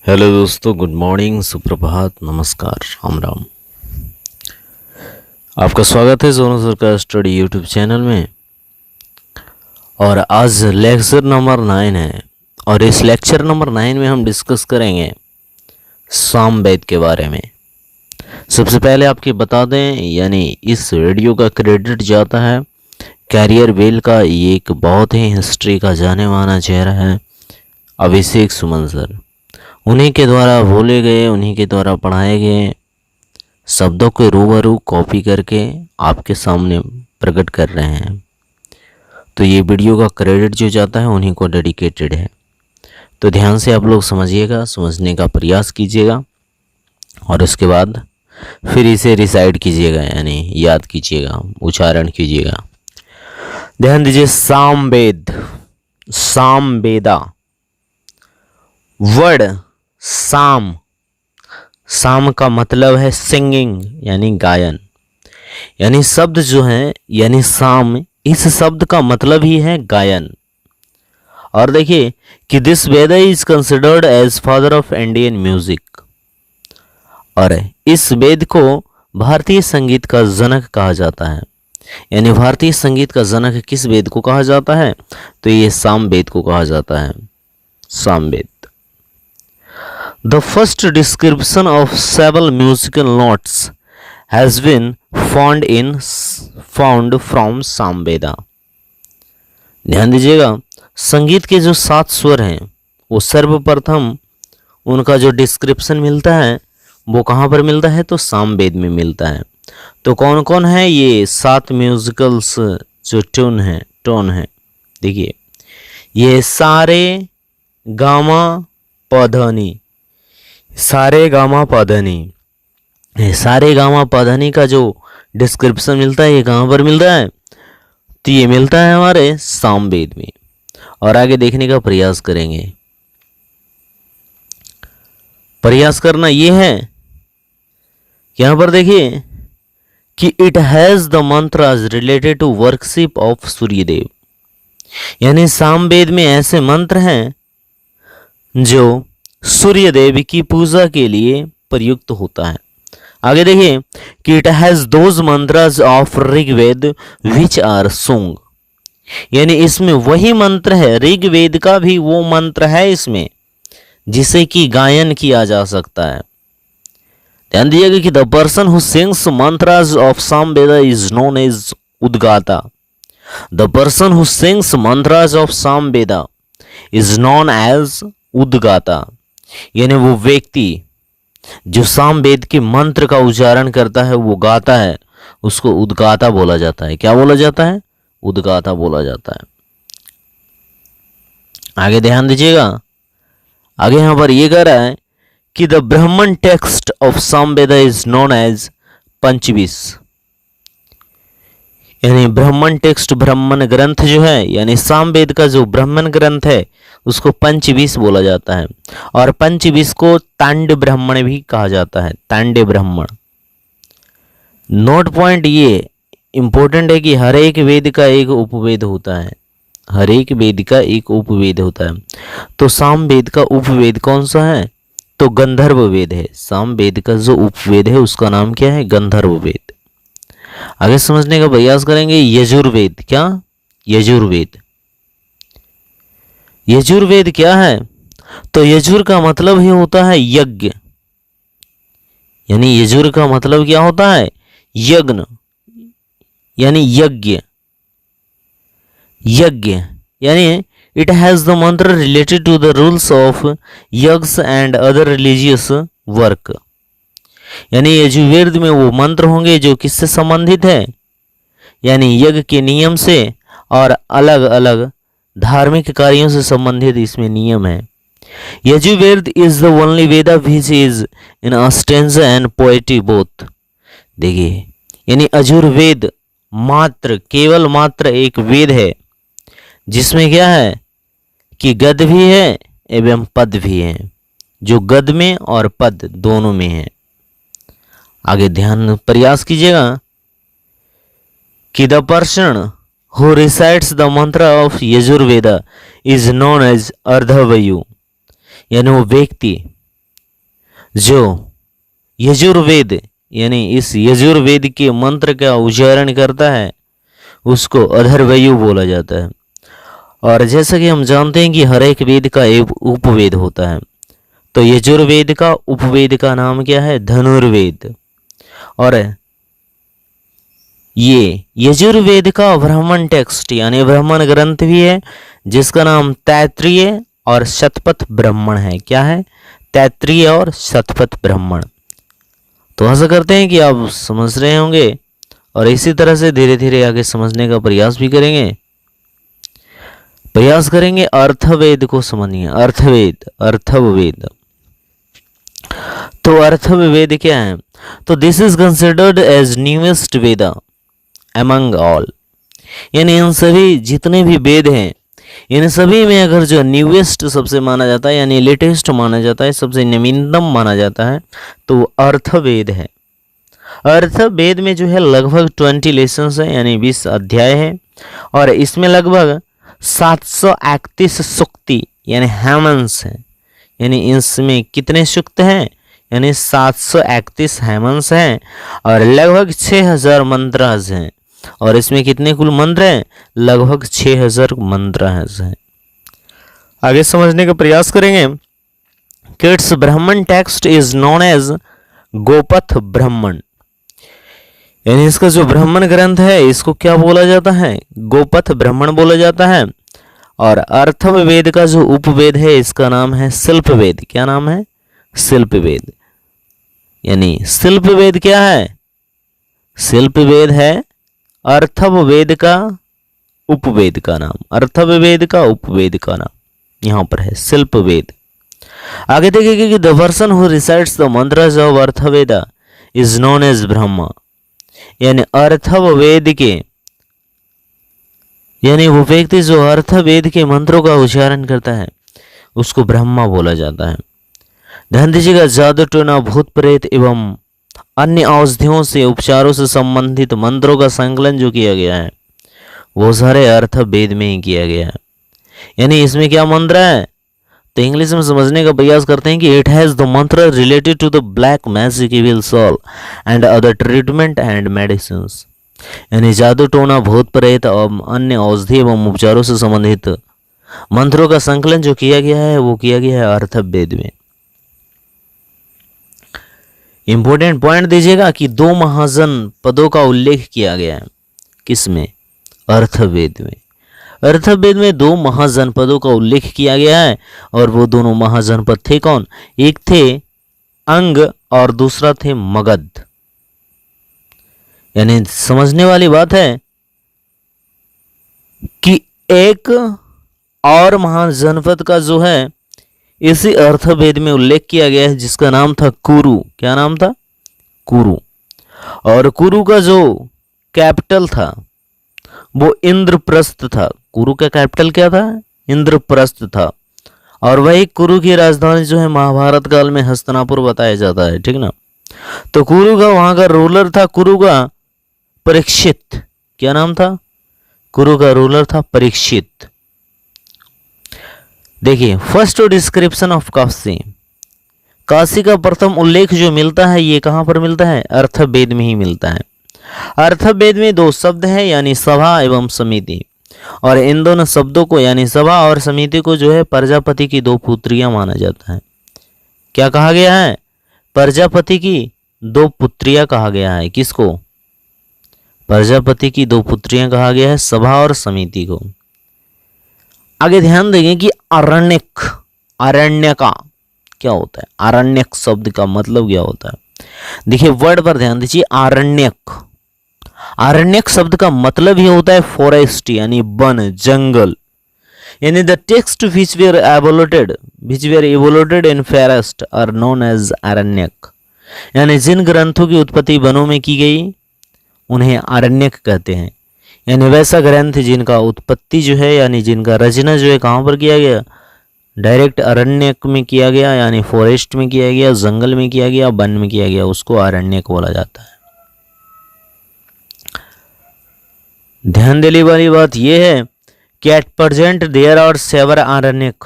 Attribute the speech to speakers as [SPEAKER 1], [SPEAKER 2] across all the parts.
[SPEAKER 1] Hello दोस्तों, good morning, सुप्रभात, नमस्कार, राम राम। आपका स्वागत है सोनू सर का स्टडी यूट्यूब चैनल में। और आज लेक्चर नंबर 9 है और इस लेक्चर नंबर 9 में हम डिस्कस करेंगे सामवेद के बारे में। सबसे पहले आपके बता दें, यानी इस वीडियो का क्रेडिट जाता है कैरियर वेल का, ये एक बहुत ही हिस्ट्री का जाने माना चेहरा है अभिषेक सुमन सर। उन्हीं के द्वारा बोले गए, उन्हीं के द्वारा पढ़ाए गए शब्दों को रूबरू कॉपी करके आपके सामने प्रकट कर रहे हैं। तो ये वीडियो का क्रेडिट जो जाता है उन्हीं को डेडिकेटेड है। तो ध्यान से आप लोग समझिएगा, समझने का प्रयास कीजिएगा और उसके बाद फिर इसे रिसाइड कीजिएगा, यानी याद कीजिएगा, उच्चारण कीजिएगा। ध्यान दीजिए, सामवेद, सामवेदा, वर्ड साम, साम का मतलब है सिंगिंग यानी गायन, यानी शब्द जो है यानी साम, इस शब्द का मतलब ही है गायन। और देखिए कि this Veda is considered as father of Indian music, और इस वेद को भारतीय संगीत का जनक कहा जाता है। यानी भारतीय संगीत का जनक किस वेद को कहा जाता है? तो ये सामवेद को कहा जाता है, Samaveda. The first description of several musical notes has been found from Samveda। ध्यान दीजिएगा, संगीत के जो 7 स्वर हैं वो सर्वप्रथम उनका जो डिस्क्रिप्शन मिलता है वो कहाँ पर मिलता है? तो सामवेद में मिलता है। तो कौन कौन है ये 7 म्यूजिकल्स जो टोन है? देखिए, ये सारे गामा पधनी, सारे गामा पधनी, सारे गामा पधनी का जो डिस्क्रिप्शन मिलता है ये कहाँ पर मिलता है? तो ये मिलता है हमारे सामवेद में। और आगे देखने का प्रयास करेंगे। प्रयास करना ये है कि यहाँ पर देखिए कि it has the mantras related to workship of Suryadev, यानी सामवेद में ऐसे मंत्र हैं जो सूर्यदेव की पूजा के लिए प्रयुक्त होता है। आगे देखिए कि it has those mantras of Rigveda which are song, यानी इसमें वही मंत्र है, ऋग्वेद का भी वो मंत्र है इसमें जिसे कि गायन किया जा सकता है। ध्यान दीजिएगा कि the person who sings mantras of Samaveda is known as Udgata. The person who sings mantras of Samaveda is known as Udgata, यानी वो व्यक्ति जो सामवेद के मंत्र का उच्चारण करता है, वो गाता है, उसको उद्गाता बोला जाता है। क्या बोला जाता है? उद्गाता बोला जाता है। आगे ध्यान दीजिएगा, आगे यहां पर ये कह रहा है कि the Brahmana text of Samaveda is known as Panchavimsha, यानी ब्राह्मण टेक्स्ट, ब्राह्मण ग्रंथ जो है, यानी सामवेद का जो ब्राह्मण ग्रंथ है उसको पंचविश बोला जाता है। और पंचविश को तांड ब्राह्मण भी कहा जाता है, तांडे ब्राह्मण। नोट पॉइंट ये इंपॉर्टेंट है कि हर एक वेद का एक उपवेद होता है, हर एक वेद का एक उपवेद होता है। तो सामवेद का उपवेद कौन सा है? तो गंधर्व वेद है। सामवेद का जो उपवेद है उसका नाम क्या है? गंधर्व वेद। आगे समझने का प्रयास करेंगे। यजुर्वेद, क्या? यजुर्वेद, यजुर्वेद क्या है? तो यजुर का मतलब ही होता है यज्ञ, यानी यजुर का मतलब क्या होता है? यज्ञ, यानी यज्ञ, यज्ञ, यानी it has the mantra related to the rules of yajna and other religious work, यानी यजुर्वेद में वो मंत्र होंगे जो किससे संबंधित है? यानी यज्ञ के नियम से और अलग अलग धार्मिक कार्यों से संबंधित इसमें नियम है। Yajurveda is the only Veda which is in stanza and poetry both. देखिए, यानी यजुर्वेद मात्र, केवल मात्र एक वेद है जिसमें क्या है कि गद्य भी है एवं पद भी है, जो गद्य में और पद दोनों में है। आगे ध्यान प्रयास कीजिएगा कि the person who recites the mantra of Yajurveda is known as अर्धवयु, यानी वो व्यक्ति जो यजुर्वेद यानी इस यजुर्वेद के मंत्र का उच्चारण करता है उसको अधर्वयु बोला जाता है। और जैसा कि हम जानते हैं कि हर एक वेद का एक उपवेद होता है, तो यजुर्वेद का उपवेद का नाम क्या है? धनुर्वेद। और ये यजुर्वेद का ब्राह्मण टेक्स्ट यानी ब्राह्मण ग्रंथ भी है जिसका नाम तैत्तिरीय और शतपथ ब्राह्मण है। क्या है? तैत्तिरीय और शतपथ ब्राह्मण। तो आशा करते हैं कि आप समझ रहे होंगे और इसी तरह से धीरे धीरे आगे समझने का प्रयास भी करेंगे। अर्थवेद को समझिए। अर्थवेद तो अर्थवेद क्या है? तो this is considered as newest Veda among all, यानी इन सभी जितने भी वेद हैं इन सभी में अगर जो न्यूएस्ट सबसे माना जाता है यानी लेटेस्ट माना जाता है, सबसे नवीनतम माना जाता है, तो अर्थवेद है। अर्थवेद में जो है लगभग 20 लेसन्स है यानी 20 अध्याय है और इसमें लगभग 731 सूक्ति यानी हेमंस है। यानी इसमें कितने सूक्त हैं? यानी 731 हेमंस हैं और लगभग 6000 मंत्रास हैं। और इसमें कितने कुल मंत्र हैं? लगभग 6000 मंत्रास हैं। आगे समझने का प्रयास करेंगे। Kids Brahmana text is known as Gopatha Brahmana, यानी इसका जो ब्राह्मण ग्रंथ है इसको क्या बोला जाता है? गोपथ ब्राह्मण बोला जाता है। और अर्थवेद का जो उपवेद है इसका नाम है शिल्पवेद। क्या नाम है? शिल्पवेद। यानी शिल्पवेद क्या है? शिल्पवेद है अर्थवेद का उपवेद का नाम। अर्थवेद का उपवेद का नाम यहां पर है शिल्पवेद। आगे देखिए कि the person who recites the mantras of Atharvaveda is known as Brahma, यानी अर्थवेद के यानी वो व्यक्ति जो अर्थवेद के मंत्रों का उच्चारण करता है उसको ब्रह्मा बोला जाता है। ध्यान दीजिएगा, जादू टोना भूत प्रेत एवं अन्य औषधियों से उपचारों से संबंधित मंत्रों का संकलन जो किया गया है वो सारे अर्थवेद में ही किया गया है। यानी इसमें क्या मंत्र है? तो इंग्लिश में समझने का प्रयास करते हैं कि it has the mantra related to the black magic evil soul and other treatment and medicines, यानी जादू टोना भूत प्रेत और अन्य औषधि एवं उपचारों से संबंधित मंत्रों का संकलन जो किया गया है वो किया गया है अर्थवेद में। इंपॉर्टेंट पॉइंट दीजिएगा कि 2 महाजन पदों का उल्लेख किया गया है। किसमें? अर्थवेद में। अर्थवेद में 2 महाजनपदों का उल्लेख किया गया है और वो दोनों महाजनपद थे कौन? एक थे अंग और दूसरा थे मगध। यानी समझने वाली बात है कि एक और महाजनपद का जो है इसी अर्थवेद में उल्लेख किया गया है जिसका नाम था कुरु। क्या नाम था? कुरु। और कुरु का जो कैपिटल था वो इंद्रप्रस्थ था। कुरु का कैपिटल क्या था? इंद्रप्रस्थ था। और वही कुरु की राजधानी जो है महाभारत काल में हस्तिनापुर बताया जाता है, ठीक ना। तो कुरु का वहां का रूलर था कुरु का परीक्षित। क्या नाम था? कुरु का रूलर था परीक्षित। देखिए, first description of Kashi, Kashi का प्रथम उल्लेख जो मिलता है ये कहां पर मिलता है? अर्थवेद में ही मिलता है। अर्थवेद में 2 शब्द हैं यानी सभा एवं समिति, और इन दोनों शब्दों को यानी सभा और समिति को जो है प्रजापति की 2 पुत्रियां माना जाता है। क्या कहा गया है? प्रजापति की 2 पुत्रियां कहा गया है। किसको? प्रजापति की 2 पुत्रियां कहा गया है, सभा और समिति को। आगे ध्यान देंगे कि अरण्यक, अरण्य का क्या होता है? अरण्यक शब्द का मतलब क्या होता है? देखिए वर्ड पर ध्यान दीजिए। अरण्यक, अरण्यक शब्द का मतलब ही होता है फॉरेस्ट यानी वन, जंगल। यानी the text which were evoluted in forest are known as Aranyaka, यानी जिन ग्रंथों की उत्पत्ति वनों में की गई उन्हें अरण्यक कहते हैं। यानी वैसा ग्रंथ जिनका उत्पत्ति जो है यानी जिनका रचना जो है कहाँ पर किया गया? डायरेक्ट अरण्यक में किया गया, यानी फॉरेस्ट में किया गया, जंगल में किया गया, वन में किया गया, उसको अरण्यक बोला जाता है। ध्यान देने वाली बात यह है कि at present there are 7 Aranyak,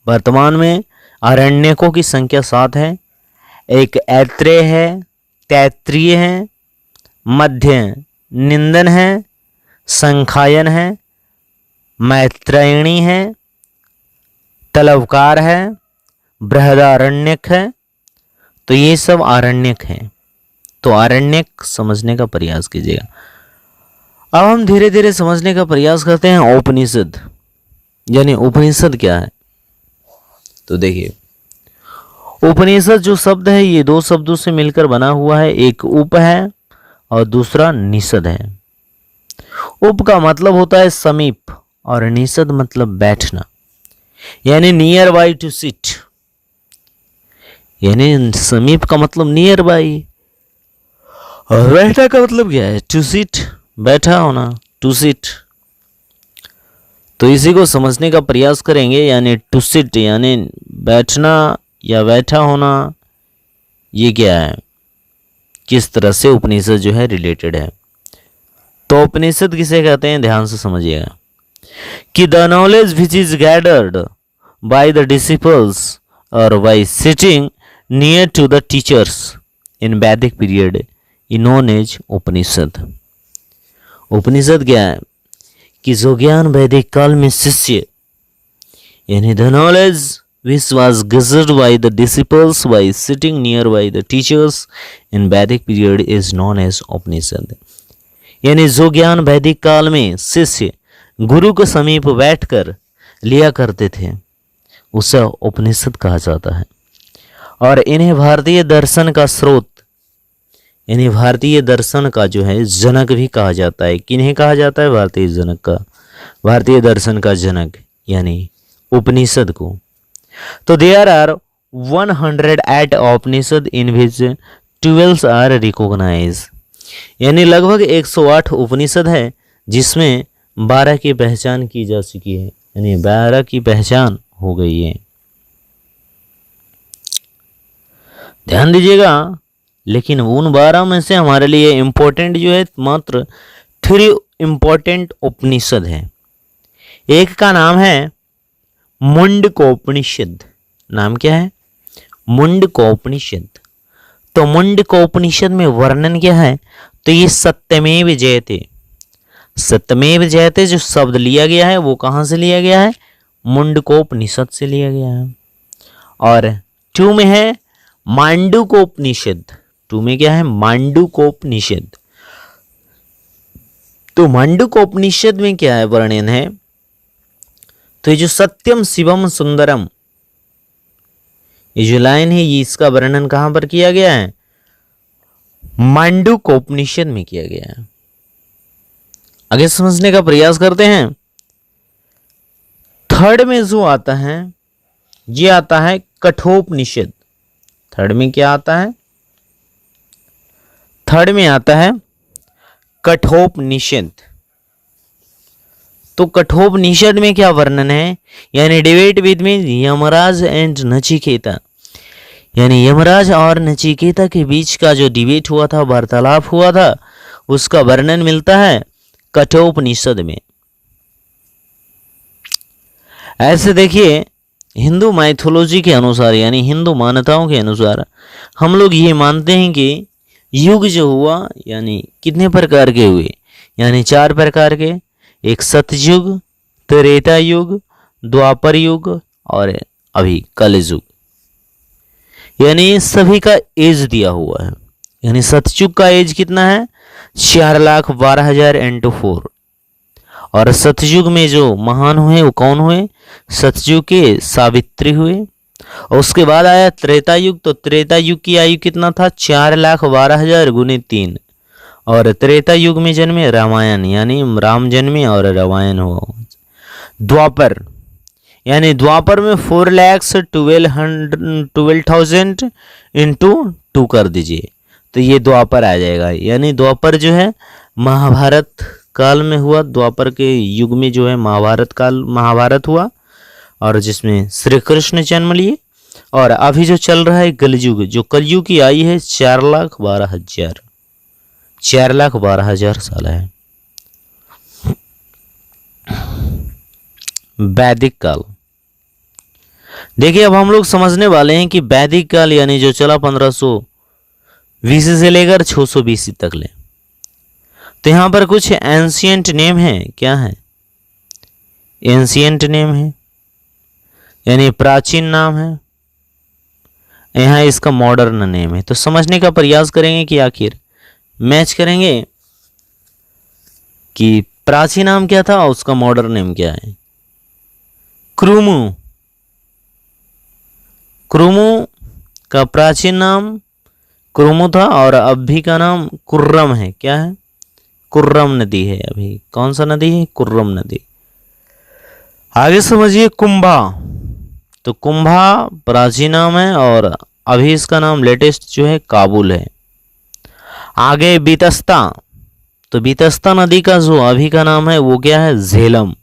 [SPEAKER 1] वर्तमान में अरण्यकों की संख्या 7 है। एक ऐत्रेय है, तैत्रीय है, मध्य निंदन है, संखायन है, मैत्रेयणी है, तलवकार है, बृहदारण्यक है। तो ये सब आरण्यक हैं। तो आरण्यक समझने का प्रयास कीजिएगा। अब हम धीरे धीरे समझने का प्रयास करते हैं उपनिषद, यानी उपनिषद क्या है। तो देखिए, उपनिषद जो शब्द है ये दो शब्दों से मिलकर बना हुआ है, एक उप है और दूसरा निषद है। उप का मतलब होता है समीप और निषद मतलब बैठना, यानी नियर बाई टू सिट, यानी समीप का मतलब नियर बाई और बैठना का मतलब क्या है, टू सिट, बैठा होना, टू सिट। तो इसी को समझने का प्रयास करेंगे, यानी टू सिट यानी बैठना या बैठा होना, ये क्या है, किस तरह से उपनिषद जो है रिलेटेड है। तो उपनिषद किसे कहते हैं, ध्यान से समझिएगा कि the knowledge which is gathered by the disciples और by sitting near to the teachers in Vedic period is known as Upanishad. Upanishad क्या है कि जो ज्ञान वैदिक काल में शिष्य, यानी the knowledge which was gathered by the disciples by sitting near by the teachers in Vedic period is known as Upanishad। यानी जो ज्ञान वैदिक काल में शिष्य गुरु के समीप बैठकर लिया करते थे उसे उपनिषद कहा जाता है। और इन्हें भारतीय दर्शन का स्रोत, यानी भारतीय दर्शन का जो है जनक भी कहा जाता है। किन्हें कहा जाता है, भारतीय जनक का, भारतीय दर्शन का जनक यानी उपनिषद को। तो there are 108 Upanishad in which 12 are recognise, यानी लगभग 108 उपनिषद है जिसमें 12 की पहचान की जा चुकी है, यानी 12 की पहचान हो गई है। ध्यान दीजिएगा, लेकिन उन 12 में से हमारे लिए इंपॉर्टेंट जो है मात्र 3 इंपॉर्टेंट उपनिषद है। एक का नाम है मुंडकोपनिषद। नाम क्या है, मुंडकोपनिषद। तो मुंडकोपनिषद में वर्णन क्या है, तो ये सत्यमेव जयते, सत्यमेव जयते जो शब्द लिया गया है वो कहाँ से लिया गया है, मुंडकोपनिषद से लिया गया है। और 2 में है मांडूकोपनिषद। 2 में क्या है, मांडूकोपनिषद। तो मांडूकोपनिषद में क्या है वर्णन है, तो ये जो सत्यम शिवम सुंदरम, ये जो लाइन है ये इसका वर्णन कहां पर किया गया है, मांडूकोपनिषद में किया गया है। आगे समझने का प्रयास करते हैं। 3rd में जो आता है ये आता है कठोपनिषद। 3rd में क्या आता है, 3rd में आता है कठोपनिषद। तो कठोपनिषद में क्या वर्णन है, यानी डिबेट विद में यमराज एंड नचिकेता, यानी यमराज और नचिकेता के बीच का जो डिबेट हुआ था, वार्तालाप हुआ था, उसका वर्णन मिलता है कठोपनिषद में। ऐसे देखिए, हिंदू माइथोलॉजी के अनुसार, यानी हिंदू मान्यताओं के अनुसार हम लोग ये मानते हैं कि युग जो हुआ, यानी कितने प्रकार के हुए, यानी 4 प्रकार के, एक सतयुग, त्रेता युग, द्वापर युग और अभी कलयुग, यानी सभी का एज दिया हुआ है। यानी सतयुग का एज कितना है, 4,12,000 × 4। और सतयुग में जो महान हुए वो कौन हुए, सतयुग के सावित्री हुए। और उसके बाद आया त्रेता युग। तो त्रेता युग की आयु कितना था, 4,12,000 × 3। और त्रेता युग में जन्मे रामायण, यानी राम जन्मे और रामायण हुआ। द्वापर, यानी द्वापर में 4,12,000 × 2 कर दीजिए, तो ये द्वापर आ जाएगा। यानी द्वापर जो है महाभारत काल में हुआ। द्वापर के युग में जो है महाभारत हुआ, और जिसमें श्री कृष्ण जन्म लिए। और अभी जो चल रहा है कलयुग, जो कलयुग की आयु है 4,12,000 साल है। वैदिक काल, देखिए अब हम लोग समझने वाले हैं कि वैदिक काल यानी जो चला 1500 बीसी से लेकर 600 बीसी तक ले। तो यहाँ पर कुछ एंशियंट नेम है, क्या है? एंशियंट नेम है यानी प्राचीन नाम है, यहाँ इसका मॉडर्न नेम है। तो समझने का प्रयास करेंगे कि आखिर मैच करेंगे कि प्राचीन नाम क्या था और उसका मॉडर्न नेम क्या है। क्रुमु, क्रुमु का प्राचीन नाम क्रुमु था और अभी का नाम कुर्रम है। क्या है? कुर्रम नदी है। अभी कौन सा नदी है? कुर्रम नदी। आगे समझिए कुंभा। तो कुंभा प्राचीन नाम है और अभी इसका नाम लेटेस्ट जो है काबुल है। आगे बीतस्ता। तो बीतस्ता नदी का जो अभी का नाम है वो क्या है? झेलम।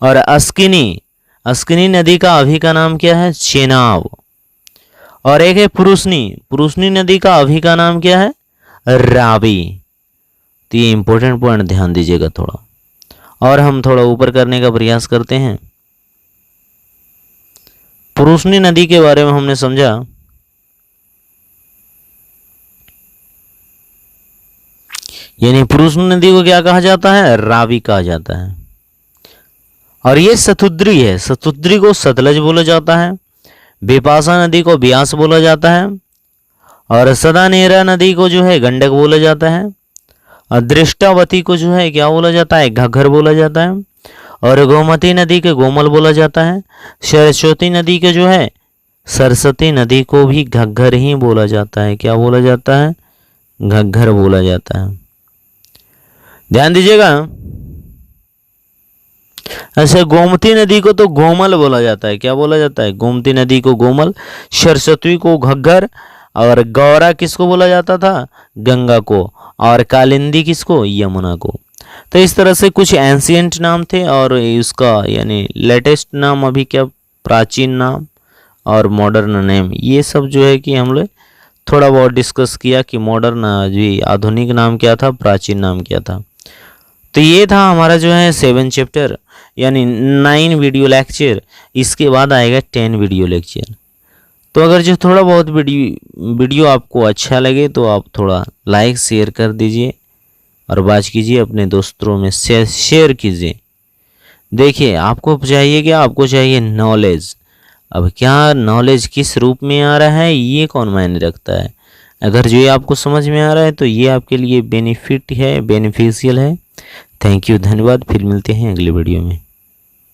[SPEAKER 1] और अस्किनी, अस्किनी नदी का अभी का नाम क्या है? चेनाब। और एक है पुरुषनी, पुरुषनी नदी का अभी का नाम क्या है? रावी। तो ये इंपॉर्टेंट पॉइंट ध्यान दीजिएगा थोड़ा। और हम थोड़ा ऊपर करने का प्रयास करते हैं। पुरुषनी नदी के बारे में हमने समझा यानी पुरुषनी नदी को क्या कहा जाता है? रावी कहा जाता है। और ये सतुद्री है, सतुद्री को सतलज बोला जाता है। बिपाशा नदी को ब्यास बोला जाता है। और सदानेरा नदी को जो है गंडक बोला जाता है। दृष्टावती को जो है क्या बोला जाता है? घग्गर बोला जाता है। और गोमती नदी के गोमल बोला जाता है। सरस्वती नदी के जो है सरस्वती नदी को भी घग्गर ही बोला जाता है। क्या बोला जाता है? घग्गर बोला जाता है। ध्यान दीजिएगा। ऐसे गोमती नदी को तो गोमल बोला जाता है। क्या बोला जाता है? गोमती नदी को गोमल, सरस्वती को घग्गर, और गौरा किसको बोला जाता था? गंगा को। और कालिंदी किसको? यमुना को। तो इस तरह से कुछ एंशियंट नाम थे और उसका यानी लेटेस्ट नाम अभी क्या, प्राचीन नाम और मॉडर्न नेम, ये सब जो है कि हम लोग थोड़ा बहुत डिस्कस किया कि मॉडर्न जी आधुनिक नाम क्या था, प्राचीन नाम क्या था। तो ये था हमारा जो है 7 चैप्टर यानी 9 वीडियो लेक्चर। इसके बाद आएगा 10 वीडियो लेक्चर। तो अगर जो थोड़ा बहुत वीडियो आपको अच्छा लगे तो आप थोड़ा लाइक शेयर कर दीजिए और बात कीजिए, अपने दोस्तों में शेयर कीजिए। देखिए आपको चाहिए क्या? आपको चाहिए नॉलेज। अब क्या नॉलेज किस रूप में आ रहा है ये कौन मायने रखता है। अगर जो ये आपको समझ में आ रहा है तो ये आपके लिए बेनिफिट है, बेनिफिशियल है। थैंक यू, धन्यवाद। फिर मिलते हैं अगले वीडियो में।